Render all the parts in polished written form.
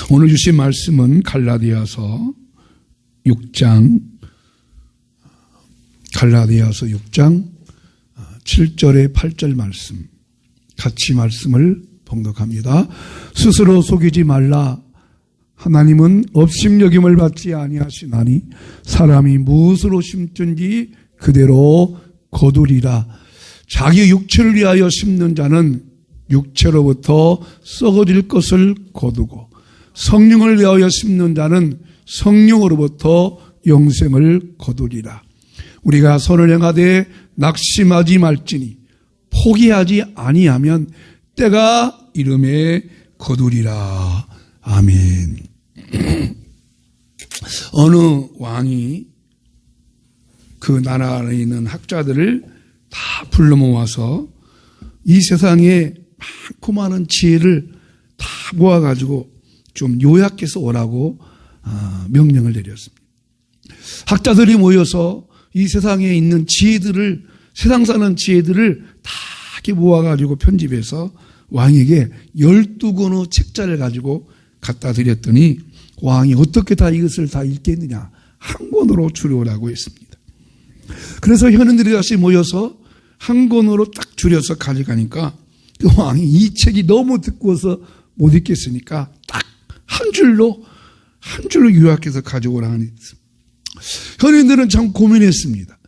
오늘 주신 말씀은 갈라디아서 6장 7절에 8절 말씀, 같이 말씀을 봉독합니다. 스스로 속이지 말라. 하나님은 업심여김을 받지 아니하시나니 사람이 무엇으로 심든지 그대로 거두리라. 자기 육체를 위하여 심는 자는 육체로부터 썩어질 것을 거두고, 성령을 위하여 심는 자는 성령으로부터 영생을 거두리라. 우리가 선을 행하되 낙심하지 말지니 포기하지 아니하면 때가 이름에 거두리라. 아멘. 어느 왕이 그 나라에 있는 학자들을 다 불러 모아서 이 세상에 많고 많은 지혜를 다 모아가지고 좀 요약해서 오라고 명령을 내렸습니다. 학자들이 모여서 이 세상에 있는 지혜들을, 세상 사는 지혜들을 다 이렇게 모아가지고 편집해서 왕에게 12권의 책자를 가지고 갖다 드렸더니 왕이 어떻게 다 이것을 다 읽겠느냐, 한 권으로 줄여오라고 했습니다. 그래서 현인들이 다시 모여서 한 권으로 딱 줄여서 가져가니까 그 왕이 이 책이 너무 두꺼워서 못 읽겠으니까 딱 한 줄로 요약해서 가져오라 하니, 현인들은 참 고민했습니다.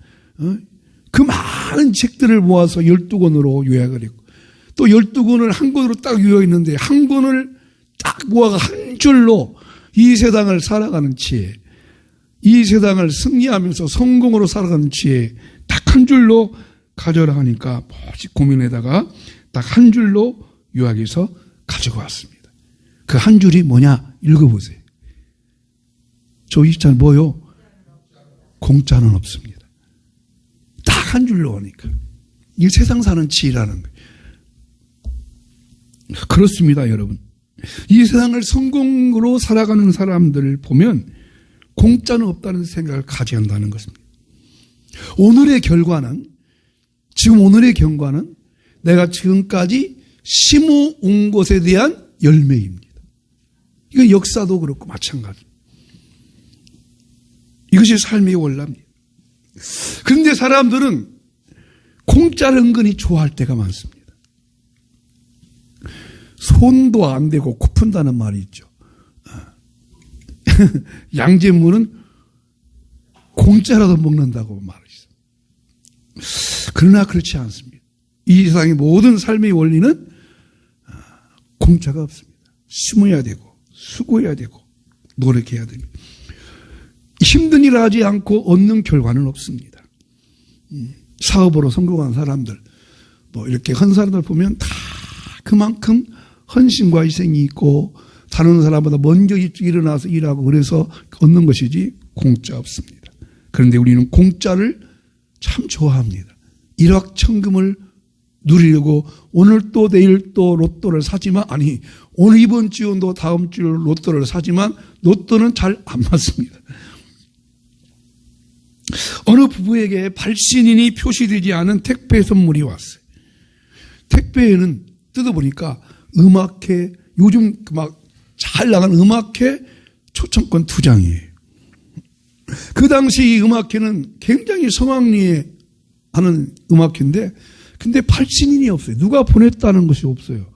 그 많은 책들을 모아서 12권으로 요약을 했고, 또 12권을 한 권으로 딱 요약했는데 한 권을 딱 모아가 한 줄로 이 세상을 살아가는 지혜, 이 세상을 승리하면서 성공으로 살아가는 지혜 딱 한 줄로 가져라 하니까 뭐지 고민에다가 딱 한 줄로 요약해서 가지고 왔습니다. 그 한 줄이 뭐냐? 읽어보세요. 저 있잖아요. 뭐요? 공짜는 없습니다. 딱 한 줄로 오니까. 이게 세상 사는 지혜라는 거예요. 그렇습니다, 여러분. 이 세상을 성공으로 살아가는 사람들을 보면 공짜는 없다는 생각을 가져야 한다는 것입니다. 오늘의 결과는, 지금 오늘의 경과는 내가 지금까지 심어온 것에 대한 열매입니다. 이거 역사도 그렇고 마찬가지. 이것이 삶의 원리입니다. 그런데 사람들은 공짜를 은근히 좋아할 때가 많습니다. 손도 안 대고 코 푼다는 말이 있죠. 양잿물은 공짜라도 먹는다고 말하시죠. 그러나 그렇지 않습니다. 이 세상의 모든 삶의 원리는 공짜가 없습니다. 심어야 되고 수고해야 되고 노력해야 됩니다. 힘든 일을 하지 않고 얻는 결과는 없습니다. 사업으로 성공한 사람들, 뭐 이렇게 한 사람들 보면 다 그만큼 헌신과 희생이 있고 다른 사람보다 먼저 일어나서 일하고 그래서 얻는 것이지 공짜 없습니다. 그런데 우리는 공짜를 참 좋아합니다. 일확천금을 누리려고 오늘 또 내일 또 로또를 사지만, 아니 오늘 이번 주도 다음 주 로또를 사지만 로또는 잘 안 맞습니다. 어느 부부에게 발신인이 표시되지 않은 택배 선물이 왔어요. 택배에는 뜯어보니까 음악회, 요즘 막 잘 나가는 음악회 초청권 2장이에요. 그 당시 이 음악회는 굉장히 성황리에 하는 음악회인데, 근데 발신인이 없어요. 누가 보냈다는 것이 없어요.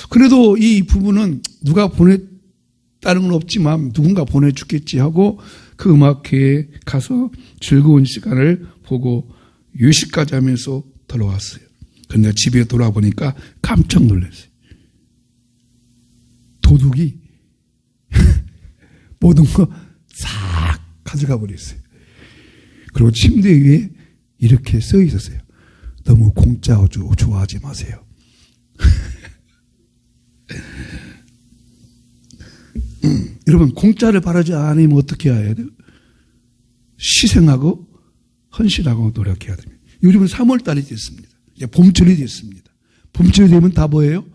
그래도 이 부부는 누가 보냈다는 건 없지만 누군가 보내주겠지 하고 그 음악회에 가서 즐거운 시간을 보고 유식까지 하면서 돌아왔어요. 그런데 집에 돌아보니까 깜짝 놀랐어요. 도둑이 모든 거 싹 가져가 버렸어요. 그리고 침대 위에 이렇게 써 있었어요. 너무 공짜 좋아하지 마세요. 여러분, 공짜를 바라지 않으면 어떻게 해야 돼요? 희생하고 헌신하고 노력해야 됩니다. 요즘은 3월달이 됐습니다. 이제 봄철이 됐습니다. 봄철이 되면 다 뭐예요?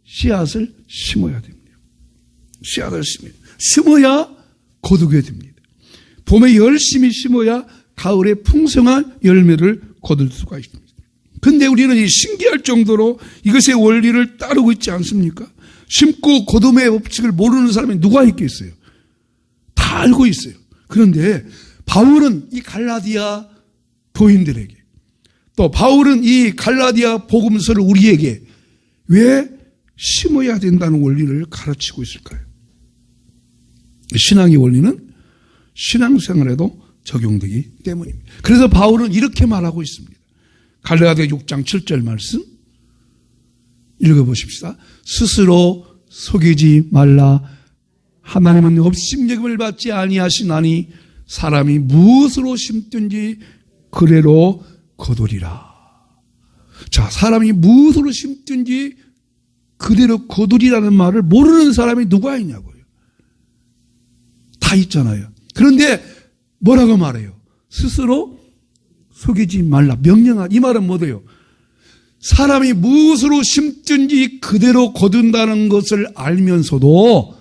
씨앗을 심어야 됩니다. 씨앗을 심어야 거두게 됩니다. 봄에 열심히 심어야 가을에 풍성한 열매를 거둘 수가 있습니다. 그런데 우리는 이 신기할 정도로 이것의 원리를 따르고 있지 않습니까? 심고 거둠의 법칙을 모르는 사람이 누가 있겠어요? 다 알고 있어요. 그런데 바울은 이 갈라디아 교인들에게, 또 바울은 이 갈라디아 복음서를 우리에게 왜 심어야 된다는 원리를 가르치고 있을까요? 신앙의 원리는 신앙생활에도 적용되기 때문입니다. 그래서 바울은 이렇게 말하고 있습니다. 갈라디아 6장 7절 말씀 읽어보십시다. 스스로 속이지 말라. 하나님은 업심여김을 받지 아니하시나니 사람이 무엇으로 심든지 그대로 거두리라. 자, 사람이 무엇으로 심든지 그대로 거두리라는 말을 모르는 사람이 누가 있냐고요. 다 있잖아요. 그런데 뭐라고 말해요? 스스로 속이지 말라. 명령하. 이 말은 뭐예요? 사람이 무엇으로 심든지 그대로 거둔다는 것을 알면서도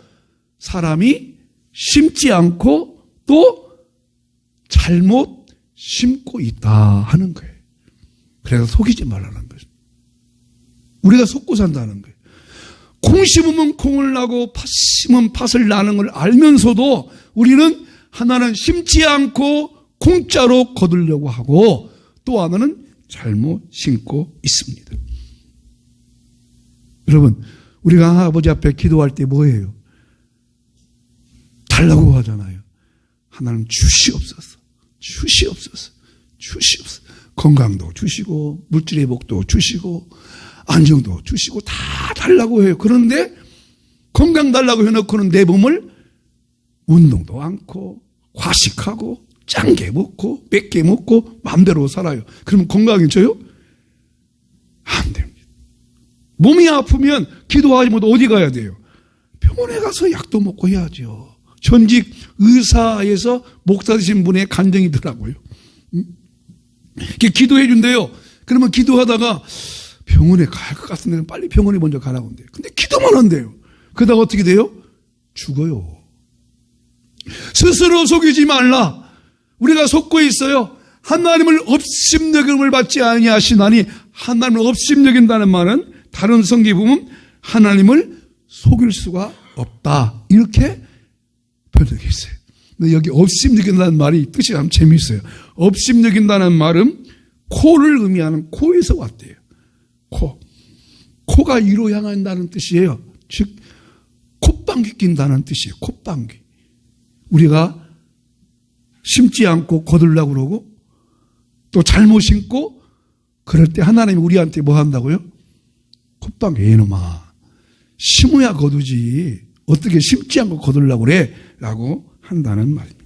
사람이 심지 않고 또 잘못 심고 있다 하는 거예요. 그래서 속이지 말라는 거죠. 우리가 속고 산다는 거예요. 콩 심으면 콩을 나고 팥 심으면 팥을 나는 걸 알면서도 우리는 하나는 심지 않고 공짜로 거두려고 하고 또 하나는 잘못 심고 있습니다. 여러분, 우리가 아버지 앞에 기도할 때 뭐예요? 달라고 하잖아요. 하나님 주시옵소서, 주시옵소서, 주시옵소서. 건강도 주시고 물질의 복도 주시고 안정도 주시고 다 달라고 해요. 그런데 건강 달라고 해놓고는 내 몸을 운동도 않고 과식하고 짠게 먹고 맵게 먹고 마음대로 살아요. 그러면 건강해져요? 안 됩니다. 몸이 아프면 기도하지 못해 어디 가야 돼요? 병원에 가서 약도 먹고 해야죠. 전직 의사에서 목사 되신 분의 간증이더라고요. 기도해 준대요. 그러면 기도하다가 병원에 갈 것 같은데 빨리 병원에 먼저 가라고 한대요. 근데 기도만 한대요. 그러다가 어떻게 돼요? 죽어요. 스스로 속이지 말라. 우리가 속고 있어요. 하나님을 업심여김을 받지 아니하시나니, 하나님을 업심여긴다는 말은 다른 성경에 보면 하나님을 속일 수가 없다, 이렇게 번역해 있어요. 근데 여기 업심여긴다는 말이 뜻이 참 재미있어요. 업심여긴다는 말은 코를 의미하는 코에서 왔대요. 코가 위로 향한다는 뜻이에요. 즉 콧방귀 낀다는 뜻이에요. 콧방귀. 우리가 심지 않고 거두려고 그러고 또 잘못 심고 그럴 때 하나님이 우리한테 뭐 한다고요? 콧방귀. 이놈아, 심어야 거두지 어떻게 심지 않고 거두려고 그래? 라고 한다는 말입니다.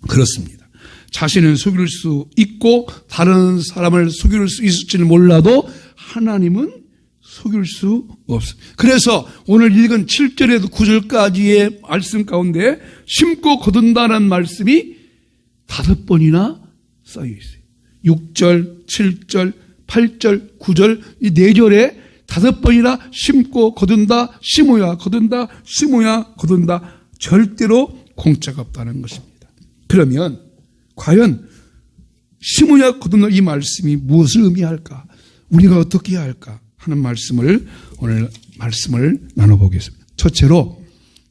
그렇습니다. 자신은 속일 수 있고 다른 사람을 속일 수 있을지는 몰라도 하나님은 속일 수 없습니다. 그래서 오늘 읽은 7절에서 9절까지의 말씀 가운데 심고 거둔다는 말씀이 5번이나 쌓여 있어요. 6절, 7절, 8절, 9절 이 4절에 5번이나 심고 거둔다, 심어야 거둔다, 심어야 거둔다. 절대로 공짜가 없다는 것입니다. 그러면 과연 심어야 거둔다 이 말씀이 무엇을 의미할까? 우리가 어떻게 해야 할까 하는 말씀을 오늘 말씀을 나눠보겠습니다. 첫째로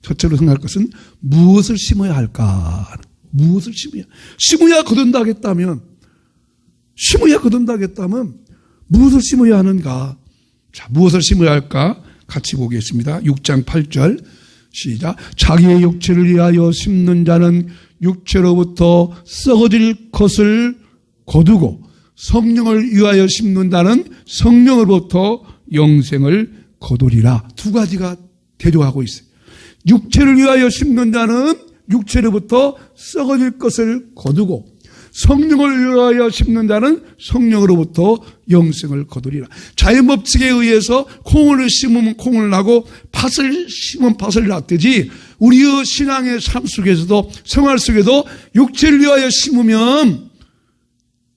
생각할 것은 무엇을 심어야 할까? 무엇을 심어야 거둔다 하겠다면 무엇을 심어야 하는가? 자, 무엇을 심어야 할까? 같이 보겠습니다. 6장 8절 시작. 자기의 육체를 위하여 심는 자는 육체로부터 썩어질 것을 거두고 성령을 위하여 심는다는 성령으로부터 영생을 거두리라. 두 가지가 대조하고 있어요. 육체를 위하여 심는 자는 육체로부터 썩어질 것을 거두고 성령을 위하여 심는 자는 성령으로부터 영생을 거두리라. 자연법칙에 의해서 콩을 심으면 콩을 나고 팥을 심으면 팥을 낳듯이 우리의 신앙의 삶 속에서도 생활 속에도 육체를 위하여 심으면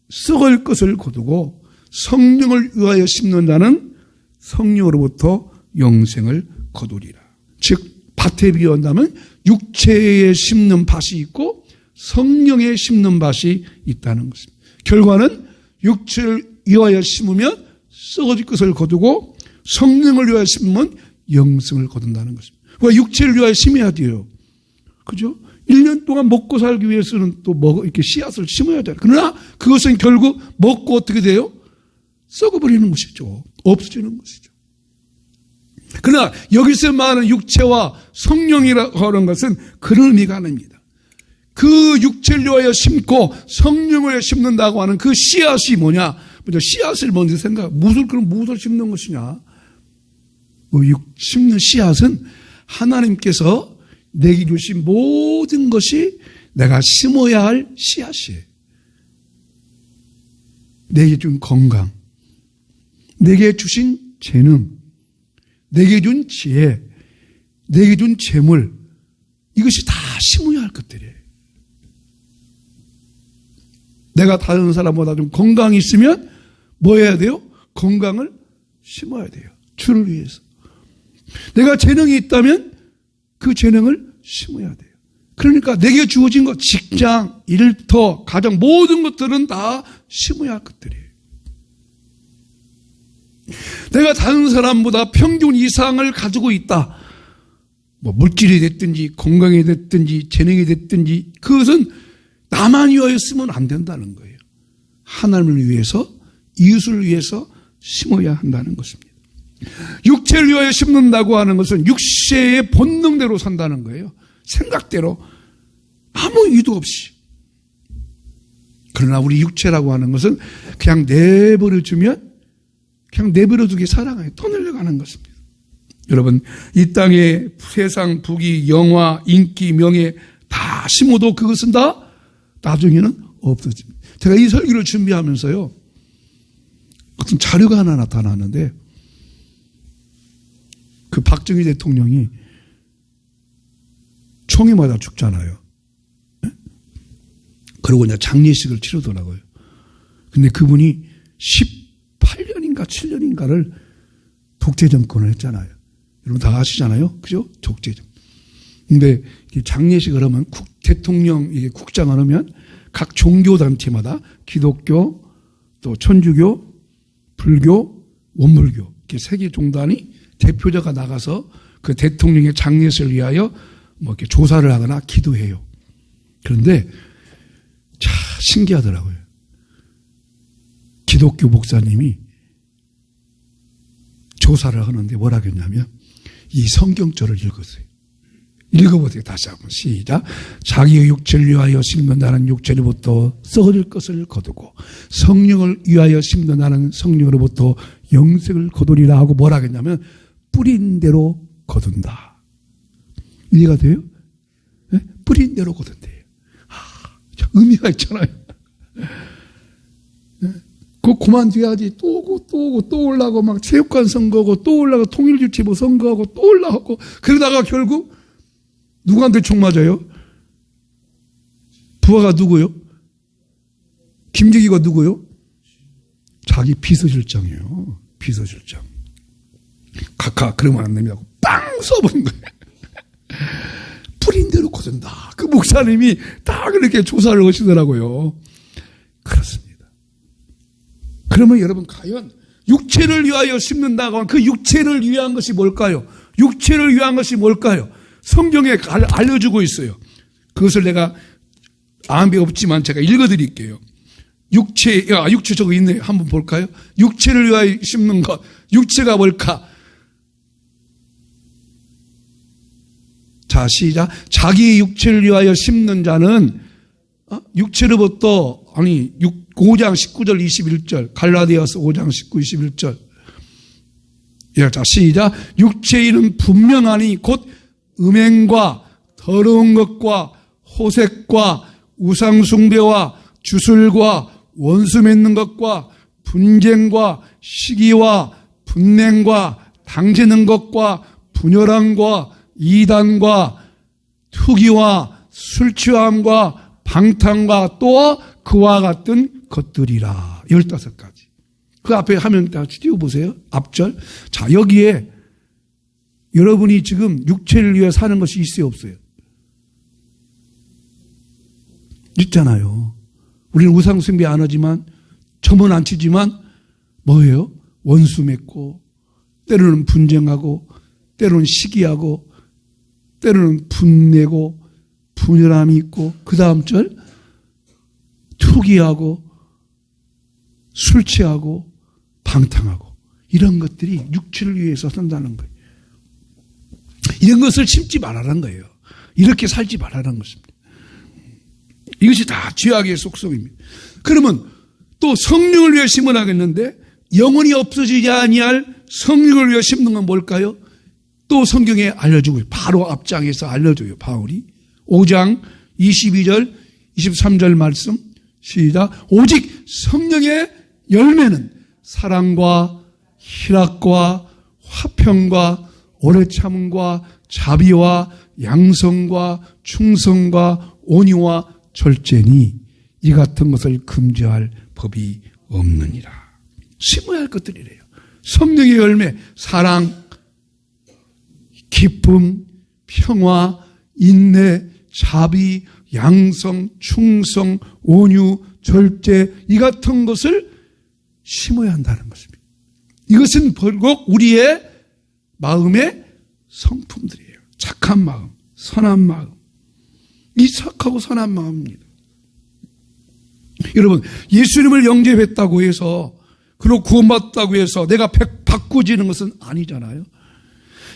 썩을 것을 거두고 성령을 위하여 심는 자는 성령으로부터 영생을 거두리라. 즉 밭에 비유한다면 육체에 심는 밭이 있고 성령에 심는 밭이 있다는 것입니다. 결과는 육체를 위하여 심으면 썩어질 것을 거두고 성령을 위하여 심으면 영생을 거둔다는 것입니다. 왜 육체를 위하여 심어야 돼요? 그죠? 1년 동안 먹고 살기 위해서는 또 이렇게 씨앗을 심어야 돼요. 그러나 그것은 결국 먹고 어떻게 돼요? 썩어버리는 것이죠. 없어지는 것이죠. 그러나 여기서 말하는 육체와 성령이라고 하는 것은 그런 의미가 아닙니다. 그 육체를 위하여 심고 성령을 심는다고 하는 그 씨앗이 뭐냐? 먼저 씨앗을 먼저 그럼 무엇을 심는 것이냐? 심는 씨앗은 하나님께서 내게 주신 모든 것이 내가 심어야 할 씨앗이에요. 내게 준 건강, 내게 주신 재능, 내게 준 지혜, 내게 준 재물, 이것이 다 심어야 할 것들이에요. 내가 다른 사람보다 좀 건강이 있으면 뭐 해야 돼요? 건강을 심어야 돼요. 주를 위해서. 내가 재능이 있다면 그 재능을 심어야 돼요. 그러니까 내게 주어진 것, 직장, 일터, 가정, 모든 것들은 다 심어야 할 것들이에요. 내가 다른 사람보다 평균 이상을 가지고 있다. 물질이 됐든지 건강이 됐든지 재능이 됐든지 그것은 나만 위하여 쓰면 안 된다는 거예요. 하나님을 위해서, 이웃을 위해서 심어야 한다는 것입니다. 육체를 위하여 심는다고 하는 것은 육체의 본능대로 산다는 거예요. 생각대로 아무 이유도 없이. 그러나 우리 육체라고 하는 것은 그냥 내버려주면 그냥 내버려두기 사랑해요. 떠내려가는 것입니다. 여러분, 이 땅에 세상 부귀, 영화, 인기, 명예 다 심어도 그것은 다 나중에는 없어집니다. 제가 이 설교를 준비하면서요, 어떤 자료가 하나 나타났는데, 그 박정희 대통령이 총에 맞아 죽잖아요. 그러고 이제 장례식을 치르더라고요. 근데 그분이 18년인가 7년인가를 독재 정권을 했잖아요. 여러분 다 아시잖아요. 그죠? 독재정. 근데 장례식을 하면 대통령 국장을 하면 각 종교단체마다 기독교, 또 천주교, 불교, 원불교 이렇게 세 개 종단이 대표자가 나가서 그 대통령의 장례식을 위하여 이렇게 조사를 하거나 기도해요. 그런데 참 신기하더라고요. 기독교 목사님이 조사를 하는데 뭐라 했냐면 이 성경절을 읽었어요. 읽어보세요. 다시 한번 시작. 자기의 육체를 위하여 심는다는 육체로부터 썩어질 것을 거두고 성령을 위하여 심는다는 성령으로부터 영생을 거두리라 하고 뭐라 했냐면 뿌린 대로 거둔다. 이해가 돼요? 네? 뿌린 대로 거둔대요. 의미가 있잖아요. 네? 그거 그만둬야지 또 오고 또 오고 또 올라가고 막 체육관 선거하고 또 올라가고 통일주체부 선거하고 또 올라가고 그러다가 결국 누구한테 총 맞아요? 부하가 누구요? 김재기가 누구요? 자기 비서실장이에요. 비서실장. 각하 그러면 안 됩니다. 빵 써버린 거예요. 뿌린 대로 거둔다. 그 목사님이 다 그렇게 조사를 하시더라고요. 그렇습니다. 그러면 여러분 과연 육체를 위하여 심는다고 하면 그 육체를 위한 것이 뭘까요? 육체를 위한 것이 뭘까요? 성경에 알려주고 있어요. 그것을 내가 암이 없지만 제가 읽어드릴게요. 육체 저거 있네요. 한번 볼까요? 육체를 위하여 심는 것. 육체가 뭘까? 자, 시작. 자기 육체를 위하여 심는 자는 육체로부터 5장 19절 21절 갈라디아서 5장 19, 21절. 자, 시작. 육체의 일은 분명하니 곧 음행과 더러운 것과 호색과 우상숭배와 주술과 원수 맺는 것과 분쟁과 시기와 분냉과 당지는 것과 분열함과 이단과 투기와 술취함과 방탕과 또 그와 같은 것들이라. 15가지. 그 앞에 화면 다 띄워보세요. 앞절. 자, 여기에 여러분이 지금 육체를 위해 사는 것이 있어요, 없어요? 있잖아요. 우리는 우상숭배 안 하지만, 점은 안 치지만, 뭐예요? 원수 맺고, 때로는 분쟁하고, 때로는 시기하고 때로는 분내고 분열함이 있고 그 다음 절 투기하고 술 취하고 방탕하고 이런 것들이 육체를 위해서 산다는 거예요. 이런 것을 심지 말라는 거예요. 이렇게 살지 말라는 것입니다. 이것이 다 죄악의 속성입니다. 그러면 또 성령을 위해 심어나겠는데 영원히 없어지지 아니할 성령을 위해 심는 건 뭘까요? 또 성경에 알려주고요. 바로 앞장에서 알려줘요. 바울이 5장 22절 23절 말씀 시작. 오직 성령의 열매는 사랑과 희락과 화평과 오래 참음과 자비와 양성과 충성과 온유와 절제니 이 같은 것을 금지할 법이 없느니라. 심어야 할 것들이래요. 성령의 열매, 사랑, 기쁨, 평화, 인내, 자비, 양성, 충성, 온유, 절제 이 같은 것을 심어야 한다는 것입니다. 이것은 결국 우리의 마음의 성품들이에요. 착한 마음, 선한 마음. 이 착하고 선한 마음입니다. 여러분, 예수님을 영접했다고 해서 그리고 구원받았다고 해서 내가 바꾸지는 것은 아니잖아요.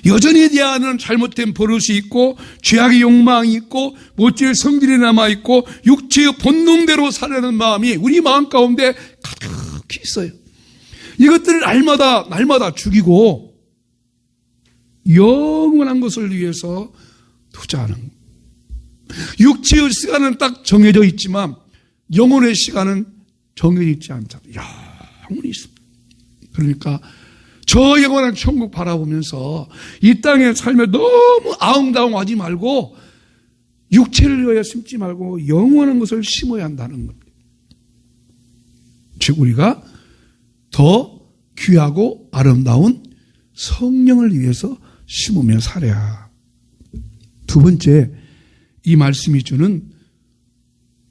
여전히 내 안에는 잘못된 버릇이 있고 죄악의 욕망이 있고 못질 성질이 남아있고 육체의 본능대로 살려는 마음이 우리 마음 가운데 가득히 있어요. 이것들을 날마다 죽이고 영원한 것을 위해서 투자하는 거예요. 육체의 시간은 딱 정해져 있지만 영혼의 시간은 정해져 있지 않잖아요. 영원히 있습니다. 그러니까 저 영원한 천국 바라보면서 이 땅의 삶에 너무 아웅다웅하지 말고 육체를 위하여 심지 말고 영원한 것을 심어야 한다는 겁니다. 즉 우리가 더 귀하고 아름다운 성령을 위해서 심으며 살아야. 두 번째, 이 말씀이 주는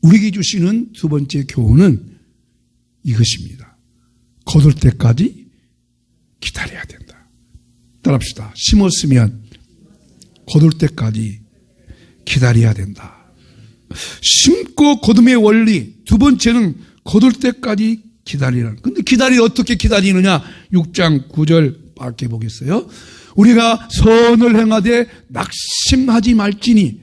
우리에게 주시는 두 번째 교훈은 이것입니다. 거둘 때까지 기다려야 된다. 따라합시다. 심었으면 거둘 때까지 기다려야 된다. 심고 거둠의 원리. 두 번째는 거둘 때까지 기다리라는. 근데 어떻게 기다리느냐? 6장 9절 밖에 보겠어요. 우리가 선을 행하되 낙심하지 말지니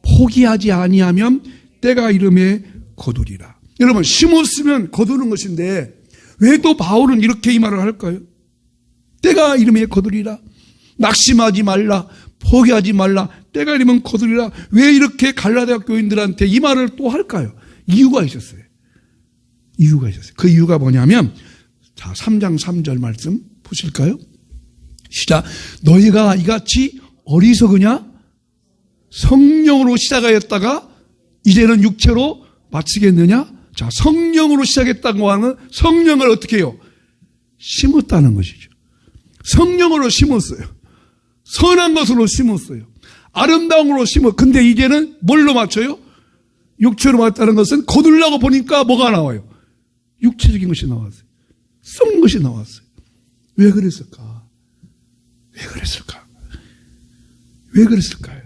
포기하지 아니하면 때가 이름에 거두리라. 여러분, 심었으면 거두는 것인데 왜 또 바울은 이렇게 이 말을 할까요? 때가 이름에 거두리라. 낙심하지 말라. 포기하지 말라. 때가 이르면 거두리라. 왜 이렇게 갈라디아 교인들한테 이 말을 또 할까요? 이유가 있었어요. 그 이유가 뭐냐면, 자, 3장 3절 말씀 보실까요? 시작. 너희가 이같이 어리석으냐? 성령으로 시작하였다가 이제는 육체로 마치겠느냐? 자, 성령으로 시작했다고 하는 성령을 어떻게 해요? 심었다는 것이죠. 성령으로 심었어요. 선한 것으로 심었어요. 아름다움으로 근데 이제는 뭘로 맞춰요? 육체로 맞다는 것은 거두려고 보니까 뭐가 나와요? 육체적인 것이 나왔어요. 썩는 것이 나왔어요. 왜 그랬을까? 왜 그랬을까요?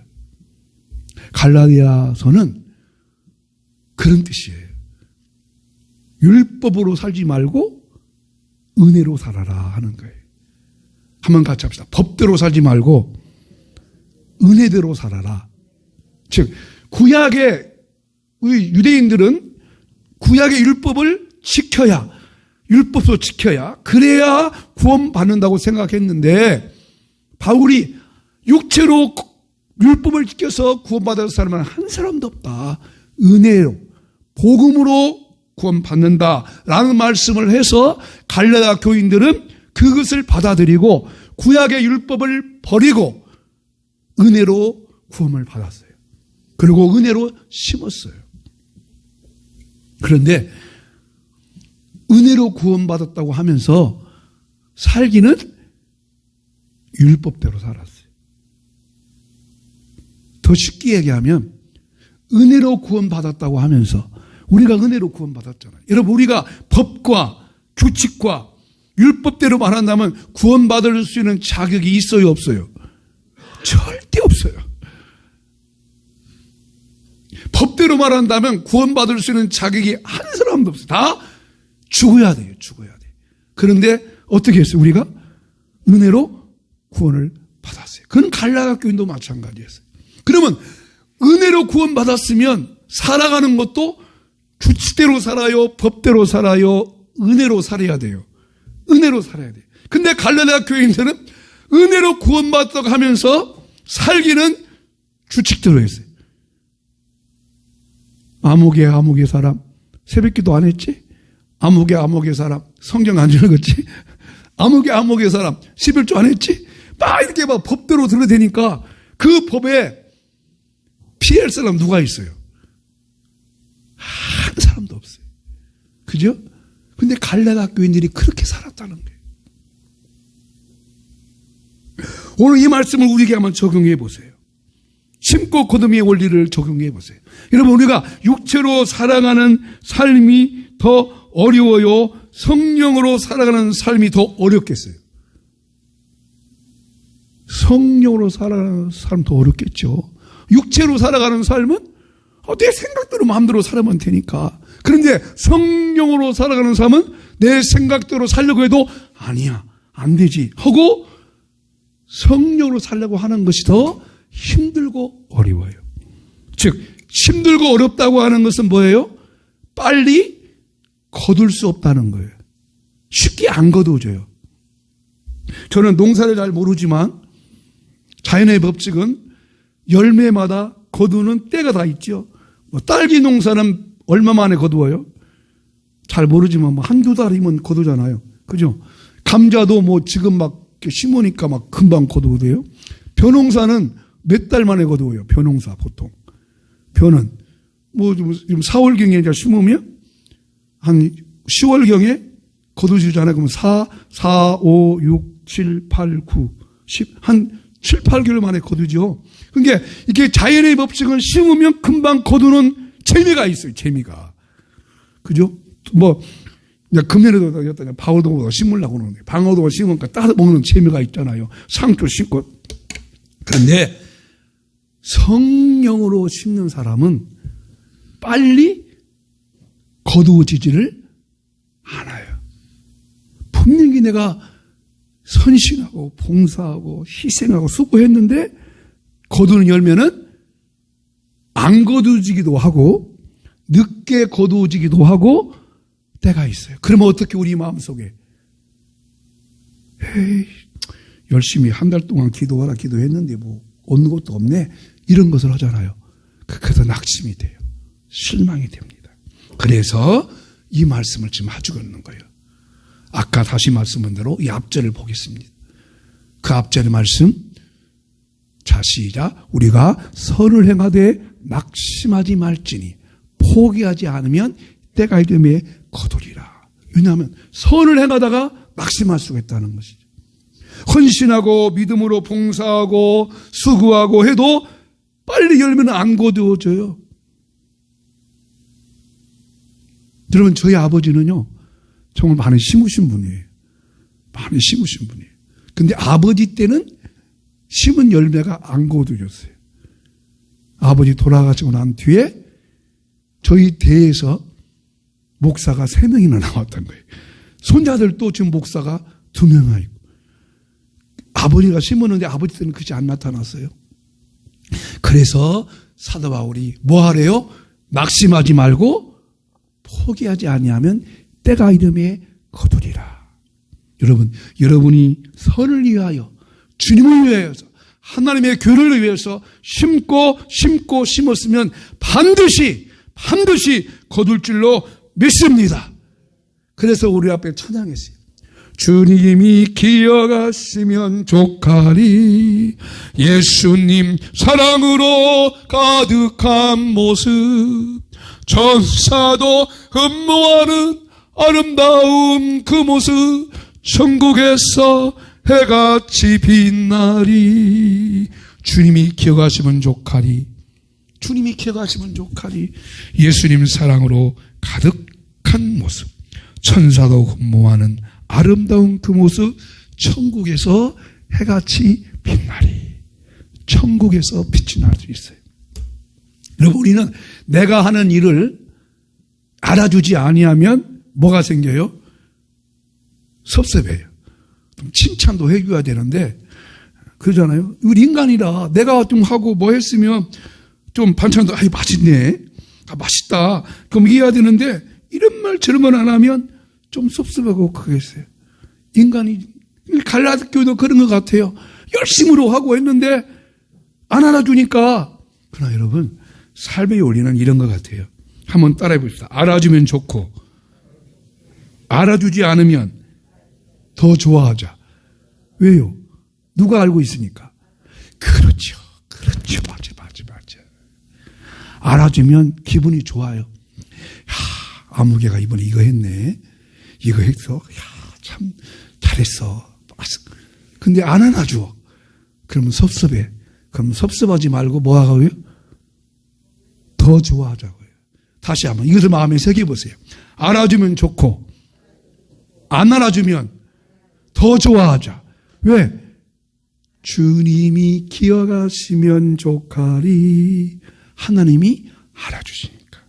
갈라디아서는 그런 뜻이에요. 율법으로 살지 말고 은혜로 살아라 하는 거예요. 한번 같이 합시다. 법대로 살지 말고 은혜대로 살아라. 즉 구약의 우리 유대인들은 구약의 율법을 지켜야, 율법도 지켜야 그래야 구원받는다고 생각했는데 바울이 육체로 율법을 지켜서 구원받을 사람은 한 사람도 없다. 은혜로 복음으로 구원받는다라는 말씀을 해서 갈라디아 교인들은 그것을 받아들이고 구약의 율법을 버리고 은혜로 구원을 받았어요. 그리고 은혜로 심었어요. 그런데 은혜로 구원받았다고 하면서 살기는 율법대로 살았어요. 더 쉽게 얘기하면 은혜로 구원받았다고 하면서 우리가 은혜로 구원받았잖아요. 여러분, 우리가 법과 규칙과 율법대로 말한다면 구원받을 수 있는 자격이 있어요, 없어요? 절대 없어요. 법대로 말한다면 구원받을 수 있는 자격이 한 사람도 없어요. 다 죽어야 돼요. 죽어야 돼. 그런데 어떻게 했어요? 우리가 은혜로 구원을 받았어요. 그건 갈라디아 교인도 마찬가지였어요. 그러면 은혜로 구원받았으면 살아가는 것도 규칙대로 살아요? 법대로 살아요? 은혜로 살아야 돼요. 은혜로 살아야 돼요. 근데 갈라디아 교인들은 은혜로 구원받았다고 하면서 살기는 규칙대로 했어요. 아무개 사람 새벽기도 안 했지? 아무개 사람 성경 안 읽었지? 아무개 사람 11조 안 했지? 막 이렇게 막 법대로 들어대니까 그 법에 피할 사람 누가 있어요? 한 사람도 없어요. 그죠? 근데 갈라디아 교인들이 그렇게 살았다는 거예요. 오늘 이 말씀을 우리에게 한번 적용해 보세요. 심고 거두미의 원리를 적용해 보세요. 여러분, 우리가 육체로 살아가는 삶이 더 어려워요? 성령으로 살아가는 삶이 더 어렵겠어요? 성령으로 살아가는 삶 더 어렵겠죠. 육체로 살아가는 삶은 내 생각대로 마음대로 살아면 되니까. 그런데 성령으로 살아가는 삶은 내 생각대로 살려고 해도 아니야, 안 되지 하고 성령으로 살려고 하는 것이 더 힘들고 어려워요. 즉 힘들고 어렵다고 하는 것은 뭐예요? 빨리 거둘 수 없다는 거예요. 쉽게 안 거두어져요. 저는 농사를 잘 모르지만 자연의 법칙은 열매마다 거두는 때가 다 있죠. 딸기 농사는 얼마 만에 거두어요? 잘 모르지만 한두 달이면 거두잖아요. 그죠? 감자도 지금 막 심으니까 막 금방 거두어요. 벼농사는 몇 달 만에 거두어요. 벼농사 보통. 벼는 지금 4월경에 이제 심으면 한 10월경에 거두시잖아요. 그러면 4, 5, 6, 7, 8, 9, 10, 한 7, 8개월 만에 거두죠. 그러니까 이게 자연의 법칙은 심으면 금방 거두는 재미가 있어요. 재미가. 그죠? 금년에도 였다냐. 방어동도 심으려고 그러는데, 방어동을 심으니까 따서 먹는 재미가 있잖아요. 상추 심고. 그런데 성령으로 심는 사람은 빨리 거두어지지를 않아요. 분명히 내가 선신하고 봉사하고 희생하고 수고했는데 거두는 열매는 안 거두어지기도 하고 늦게 거두어지기도 하고 때가 있어요. 그러면 어떻게 우리 마음속에 열심히 한 달 동안 기도하라 기도했는데 얻는 것도 없네 이런 것을 하잖아요. 그래서 낙심이 돼요. 실망이 됩니다. 그래서 이 말씀을 지금 가지고 있는 거예요. 아까 다시 말씀한 대로 이 앞절을 보겠습니다. 그 앞절의 말씀, 자 시작. 우리가 선을 행하되 낙심하지 말지니 포기하지 않으면 때가 이름에 거두리라. 왜냐하면 선을 행하다가 낙심할 수가 있다는 것이죠. 헌신하고 믿음으로 봉사하고 수고하고 해도 빨리 열매는 안 거두어져요. 여러분, 저희 아버지는요 정말 많이 심으신 분이에요. 많이 심으신 분이에요. 근데 아버지 때는 심은 열매가 안 거두어졌어요. 아버지 돌아가시고 난 뒤에 저희 대에서 목사가 3명이나 나왔던 거예요. 손자들도 지금 목사가 2명이나 있고. 아버지가 심었는데 아버지 때는 그것이 안 나타났어요. 그래서 사도 바울이 뭐 하래요? 낙심하지 말고 포기하지 아니하면 때가 이름에 거두리라. 여러분, 여러분이 선을 위하여 주님을 위하여서 하나님의 교회를 위해서 심고 심었으면 반드시 거둘 줄로 믿습니다. 그래서 우리 앞에 찬양했어요. 주님이 기억하시면 족하리. 예수님 사랑으로 가득한 모습, 천사도 흠모하는 아름다운 그 모습, 천국에서 해같이 빛나리. 주님이 기억하시면 족하리. 주님이 기억하시면 족하리. 예수님 사랑으로 가득한 모습, 천사도 흠모하는 아름다운 그 모습, 천국에서 해같이 빛나리. 천국에서 빛이 날 수 있어요. 여러분, 우리는 내가 하는 일을 알아주지 아니하면 뭐가 생겨요? 섭섭해요. 칭찬도 해줘야 되는데 그러잖아요. 우리 인간이라 내가 좀 하고 뭐 했으면 좀 반찬도 맛있네, 맛있다, 그럼 이해해야 되는데 이런 말 저런 말 안 하면 좀 섭섭하고 그러겠어요. 인간이 갈라디아 교회도 그런 것 같아요. 열심으로 하고 했는데 안 알아주니까. 그러나 여러분, 삶의 원리는 이런 것 같아요. 한번 따라해 봅시다. 알아주면 좋고 알아주지 않으면 더 좋아하자. 왜요? 누가 알고 있으니까. 그렇죠. 맞아. 알아주면 기분이 좋아요. 아무개가 이번에 이거 했네. 이거 했어. 참 잘했어. 근데 안 안아줘. 그러면 섭섭해. 그럼 섭섭하지 말고 뭐 하고요? 더 좋아하자고요. 다시 한번 이것을 마음에 새겨보세요. 알아주면 좋고 안 알아주면 더 좋아하자. 왜? 주님이 기억하시면 좋가리. 하나님이 알아주시니까.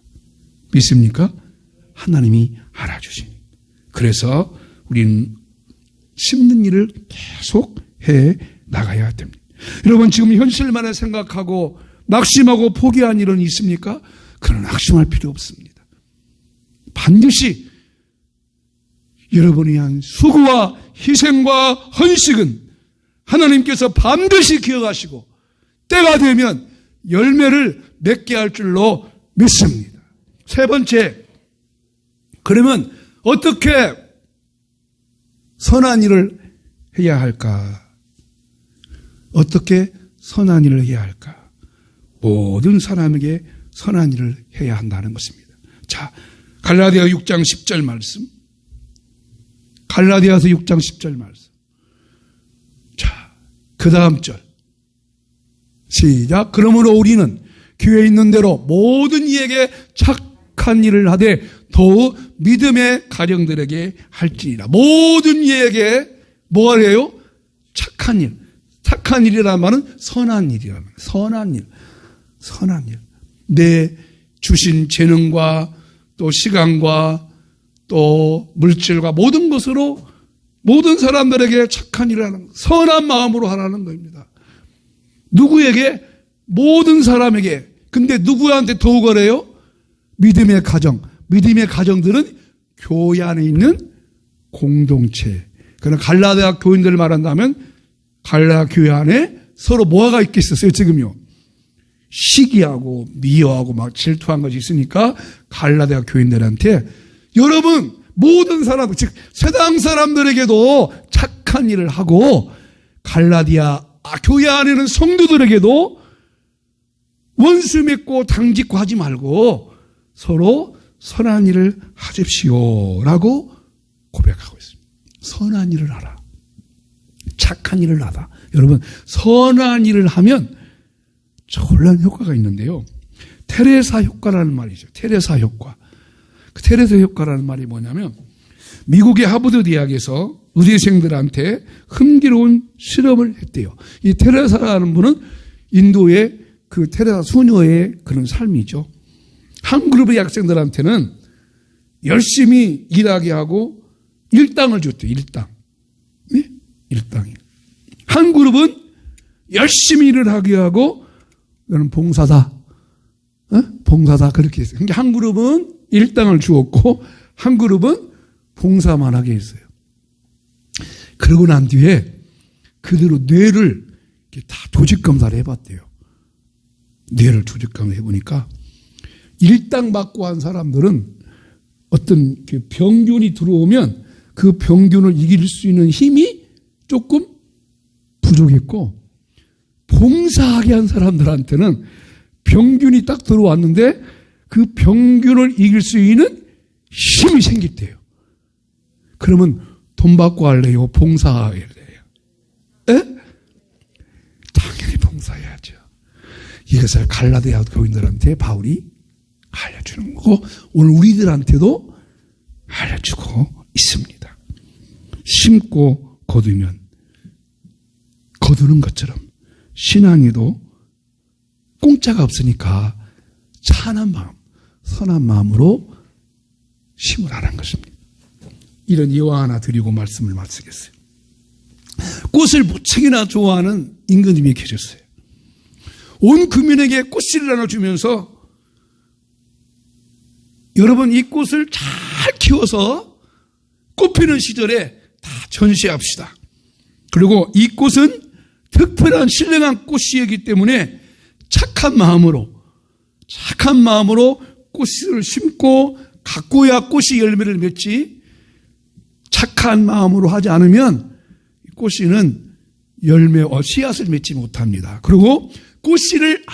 믿습니까? 하나님이 알아주시니까. 그래서 우리는 심는 일을 계속 해 나가야 됩니다. 여러분, 지금 현실만을 생각하고 낙심하고 포기한 일은 있습니까? 그런 낙심할 필요 없습니다. 반드시 여러분이 한 수고와 희생과 헌식은 하나님께서 반드시 기억하시고 때가 되면 열매를 맺게 할 줄로 믿습니다. 세 번째, 그러면 어떻게 선한 일을 해야 할까? 어떻게 선한 일을 해야 할까? 모든 사람에게 선한 일을 해야 한다는 것입니다. 자, 갈라디아 6장 10절 말씀. 갈라디아서 6장 10절 말씀. 자, 그 다음 절. 시작. 그러므로 우리는 교회에 있는 대로 모든 이에게 착한 일을 하되 더욱 믿음의 가정들에게 할지니라. 모든 이에게 뭐 하래요? 착한 일. 착한 일이라는 말은 선한 일이라는 거예요. 선한 일. 선한 일. 내 주신 재능과 또 시간과 또 물질과 모든 것으로 모든 사람들에게 착한 일을 하는, 선한 마음으로 하라는 겁니다. 누구에게? 모든 사람에게. 근데 누구한테 더욱 그래요? 믿음의 가정. 믿음의 가정들은 교회 안에 있는 공동체. 그러나 갈라디아 교인들을 말한다면 갈라디아 교회 안에 서로 뭐가 있겠어요? 지금요. 시기하고 미워하고 막 질투한 것이 있으니까 갈라디아 교인들한테 여러분 모든 사람, 즉 세상 사람들에게도 착한 일을 하고 갈라디아 교회 안에는 성도들에게도 원수 맺고 당짓고 하지 말고 서로 선한 일을 하십시오라고 고백하고 있습니다. 선한 일을 하라. 착한 일을 하라. 여러분, 선한 일을 하면 놀라운 효과가 있는데요. 테레사 효과라는 말이죠. 테레사 효과. 그 테레사 효과라는 말이 뭐냐면 미국의 하버드 대학에서 의대생들한테 흥미로운 실험을 했대요. 이 테레사라는 분은 인도의 그 테레사 수녀의 그런 삶이죠. 한 그룹의 학생들한테는 열심히 일하게 하고 일당을 줬대요. 일당. 네? 일당이요. 한 그룹은 열심히 일을 하게 하고 너는 봉사다. 봉사다. 그렇게 했어요. 그러니까 한 그룹은 일당을 주었고 한 그룹은 봉사만 하게 했어요. 그러고 난 뒤에 그대로 뇌를 다 조직검사를 해봤대요. 뇌를 조직검사를 해보니까 일당 받고 한 사람들은 어떤 그 병균이 들어오면 그 병균을 이길 수 있는 힘이 조금 부족했고 봉사하게 한 사람들한테는 병균이 딱 들어왔는데 그 병균을 이길 수 있는 힘이 생겼대요. 그러면 돈 받고 할래요? 봉사할래요? 에? 당연히 봉사해야죠. 이것을 갈라디아 교인들한테 바울이 알려주는 거고 오늘 우리들한테도 알려주고 있습니다. 심고 거두면 거두는 것처럼 신앙에도 공짜가 없으니까 찬한 마음, 선한 마음으로 심으라는 것입니다. 이런 예화 하나 드리고 말씀을 마치겠어요. 꽃을 무척이나 좋아하는 임금님이 계셨어요. 온 국민에게 꽃씨를 나눠주면서 여러분 이 꽃을 잘 키워서 꽃피는 시절에 다 전시합시다. 그리고 이 꽃은 특별한 신령한 꽃이기 때문에 착한 마음으로 꽃을 심고 가꿔야 꽃이 열매를 맺지, 착한 마음으로 하지 않으면 꽃씨는 씨앗을 맺지 못합니다. 그리고 꽃씨를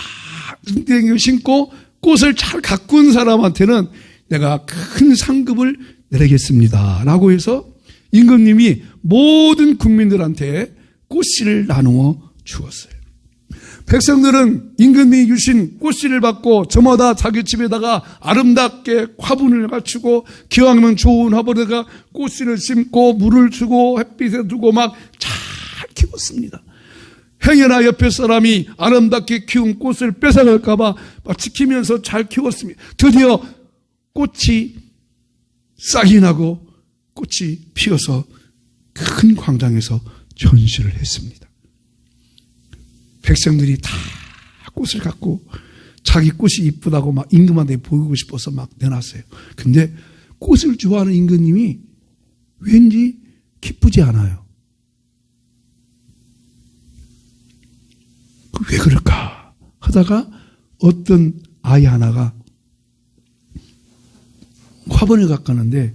심고 꽃을 잘 가꾼 사람한테는 내가 큰 상급을 내리겠습니다 라고 해서 임금님이 모든 국민들한테 꽃씨를 나누어 주었어요. 백성들은 임금님이 주신 꽃씨를 받고 저마다 자기 집에다가 아름답게 화분을 갖추고 기왕이면 좋은 화분에다가 꽃씨를 심고 물을 주고 햇빛에 두고 막 잘 키웠습니다. 행여나 옆에 사람이 아름답게 키운 꽃을 뺏어갈까봐 막 지키면서 잘 키웠습니다. 드디어 꽃이 싹이 나고 꽃이 피어서 큰 광장에서 전시를 했습니다. 백성들이 다 꽃을 갖고 자기 꽃이 이쁘다고 막 임금한테 보이고 싶어서 막 내놨어요. 근데 꽃을 좋아하는 임금님이 왠지 기쁘지 않아요. 왜 그럴까 하다가 어떤 아이 하나가 화분을 가까는데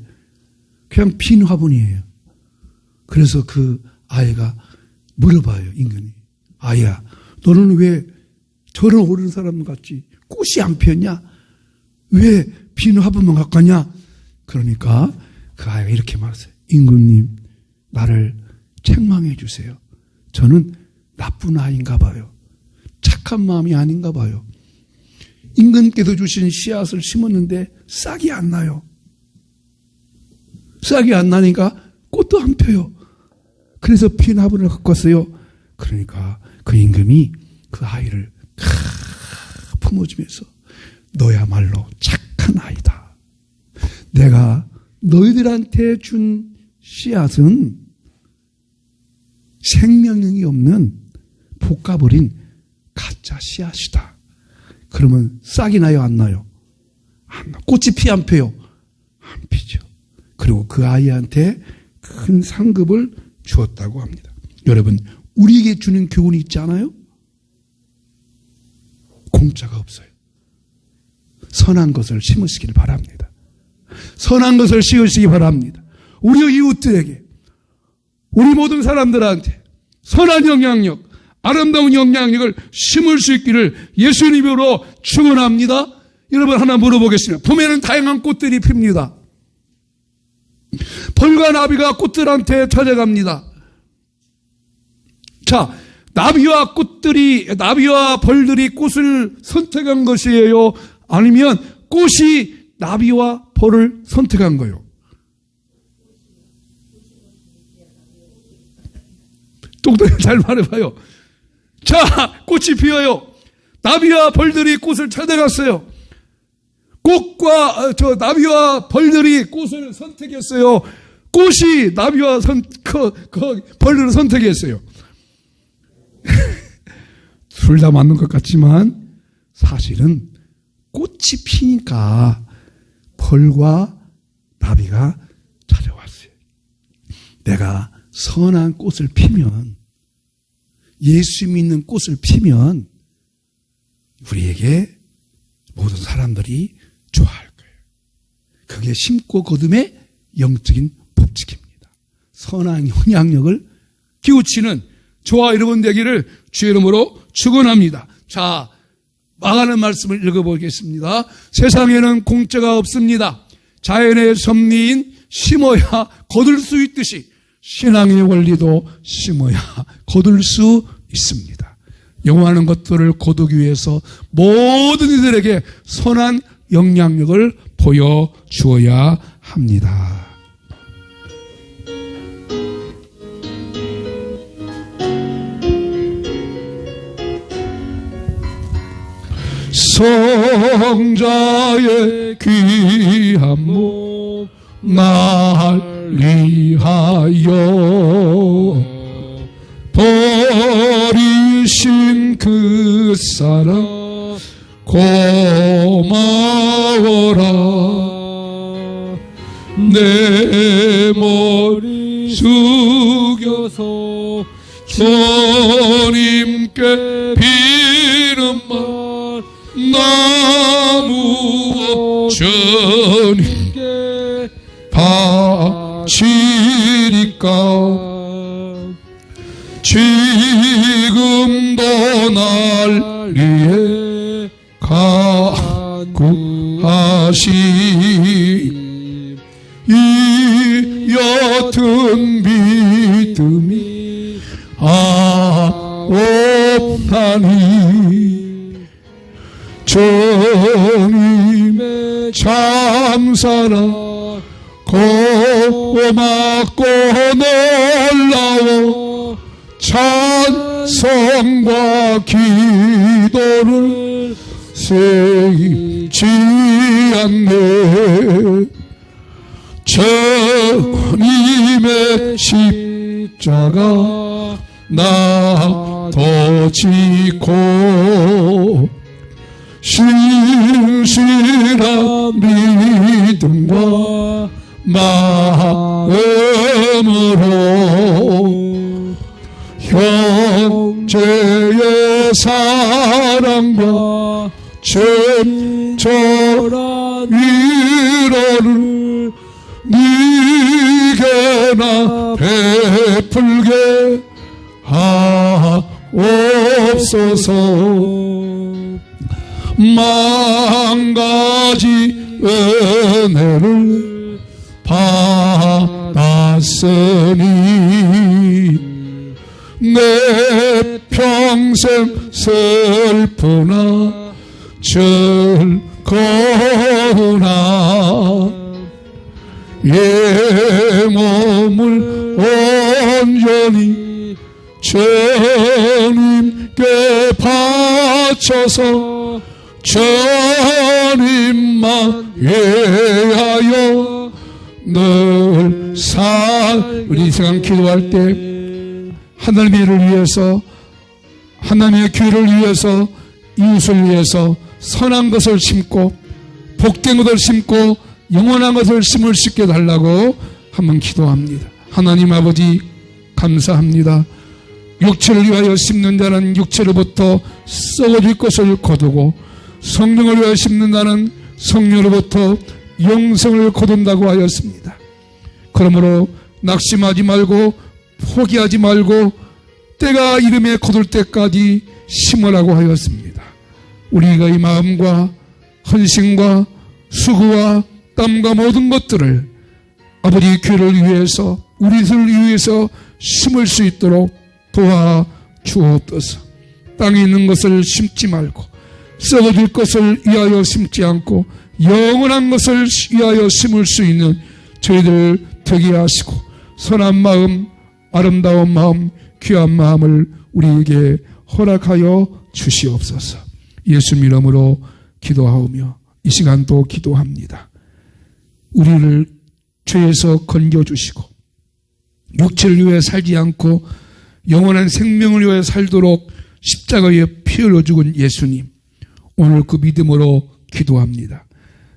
그냥 빈 화분이에요. 그래서 그 아이가 물어봐요, 임금이. 아이야, 너는 왜 저런 어른 사람 같이 꽃이 안 피었냐? 왜 빈 화분만 가까냐? 그러니까 그 아이가 이렇게 말했어요. 임금님, 나를 책망해 주세요. 저는 나쁜 아이인가 봐요. 착한 마음이 아닌가 봐요. 임금께서 주신 씨앗을 심었는데 싹이 안 나요. 싹이 안 나니까 꽃도 안 펴요. 그래서 빈 화분을 갖고 왔어요. 그러니까 그 임금이 그 아이를 품어주면서 너야말로 착한 아이다. 내가 너희들한테 준 씨앗은 생명력이 없는 볶아버린 가짜 씨앗이다. 그러면 싹이 나요, 안 나요? 안 나. 꽃이 피 안 펴요? 안 피죠. 그리고 그 아이한테 큰 상급을 주었다고 합니다. 여러분, 우리에게 주는 교훈이 있지 않아요? 공짜가 없어요. 선한 것을 심으시길 바랍니다. 선한 것을 씌우시기 바랍니다. 우리 이웃들에게, 우리 모든 사람들한테 선한 영향력, 아름다운 영향력을 심을 수 있기를 예수님으로 축원합니다. 여러분 하나 물어보겠습니다. 봄에는 다양한 꽃들이 핍니다. 벌과 나비가 꽃들한테 찾아갑니다. 자, 나비와 벌들이 꽃을 선택한 것이에요? 아니면 꽃이 나비와 벌을 선택한 거예요? 똑똑히 잘 말해봐요. 자, 꽃이 피어요. 나비와 벌들이 꽃을 찾아갔어요. 나비와 벌들이 꽃을 선택했어요. 꽃이 나비와 벌들을 선택했어요. 둘 다 맞는 것 같지만 사실은 꽃이 피니까 벌과 나비가 찾아왔어요. 내가 선한 꽃을 피면, 예수 믿는 꽃을 피면 우리에게 모든 사람들이 좋아할 거예요. 그게 심고 거둠의 영적인 법칙입니다. 선한 영향력을 기우치는 저와 여러분 되기를 주의 이름으로 축원합니다. 자, 망하는 말씀을 읽어보겠습니다. 세상에는 공짜가 없습니다. 자연의 섭리인 심어야 거둘 수 있듯이 신앙의 원리도 심어야 거둘 수 있습니다. 영원한 것들을 거두기 위해서 모든 이들에게 선한 영향력을 보여주어야 합니다. 성자의 귀한 몸 날 위하여 버리신 그 사랑 고마워라. 내 머리 숙여서 주님께 비는 말 나무 주님께 바치리까. 지금도 날 위해 간구하시 이 옅은 믿음이 없다니 주님의 참사랑 고맙고 놀라워 찬송과 기도를 세이지 않네. 주님의 십자가 나도 지고 신실한 믿음과 마음으로 형제의 사랑과 친절한 위로를 네게나 베풀게 하옵소서. 만가지 은혜를 받았으니 내 평생 슬프나 즐거우나 예 몸을 온전히 주님께 바쳐서 주님만 위하여 늘 우리 이 시간 기도할 때 하나님의 일을 위해서, 하나님의 교회를 위해서, 이웃을 위해서 선한 것을 심고 복된 것을 심고 영원한 것을 심을 수 있게 달라고 한번 기도합니다. 하나님 아버지 감사합니다. 육체를 위하여 심는 자는 육체로부터 썩어질 것을 거두고 성령을 위하여 심는 자는 성령으로부터 영생을 거둔다고 하였습니다. 그러므로 낙심하지 말고 포기하지 말고 때가 이름에 거둘 때까지 심으라고 하였습니다. 우리가 이 마음과 헌신과 수고와 땀과 모든 것들을 아버지 교회를 위해서 우리들을 위해서 심을 수 있도록 도와주옵소서. 땅에 있는 것을 심지 말고 썩어질 것을 위하여 심지 않고 영원한 것을 위하여 심을 수 있는 저희들 되게 하시고 선한 마음, 아름다운 마음, 귀한 마음을 우리에게 허락하여 주시옵소서. 예수님 이름으로 기도하오며 이 시간 또 기도합니다. 우리를 죄에서 건져주시고 육체를 위해 살지 않고 영원한 생명을 위해 살도록 십자가에 피 흘려 죽은 예수님, 오늘 그 믿음으로 기도합니다.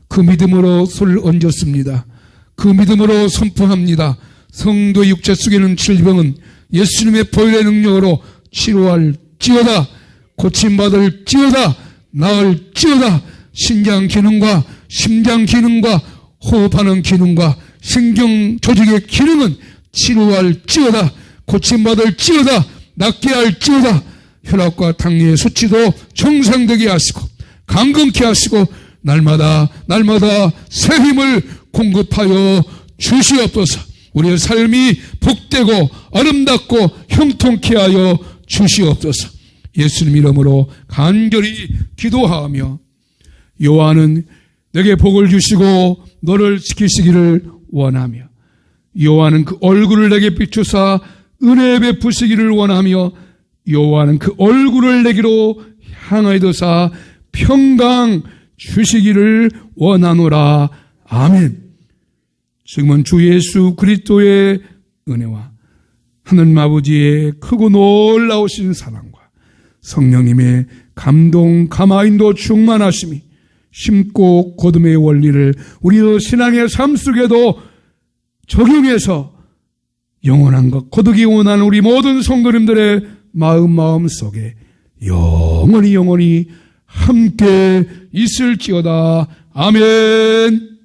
그 믿음으로 손을 얹었습니다. 그 믿음으로 선포합니다. 성도의 육체 속에는 질병은 예수님의 보혈의 능력으로 치료할지어다, 고침받을지어다, 나을지어다. 신장 기능과 심장 기능과 호흡하는 기능과 신경 조직의 기능은 치료할지어다, 고침받을지어다, 낫게 할지어다. 혈압과 당뇨의 수치도 정상되게 하시고 강건케 하시고 날마다 새 힘을 공급하여 주시옵소서. 우리의 삶이 복되고 아름답고 형통케 하여 주시옵소서. 예수님 이름으로 간절히 기도하며 여호와는 내게 복을 주시고 너를 지키시기를 원하며 여호와는 그 얼굴을 내게 비추사 은혜 베푸시기를 원하며 여호와는 그 얼굴을 내게로 향하여도사 평강 주시기를 원하노라. 아멘. 지금은 주 예수 그리스도의 은혜와 하느님 아버지의 크고 놀라우신 사랑과 성령님의 감동, 감화인도 충만하심이 심고 거듭의 원리를 우리의 신앙의 삶 속에도 적용해서 영원한 것, 거듭이 원하는 우리 모든 성도님들의 마음 속에 영원히 함께 있을지어다. 아멘.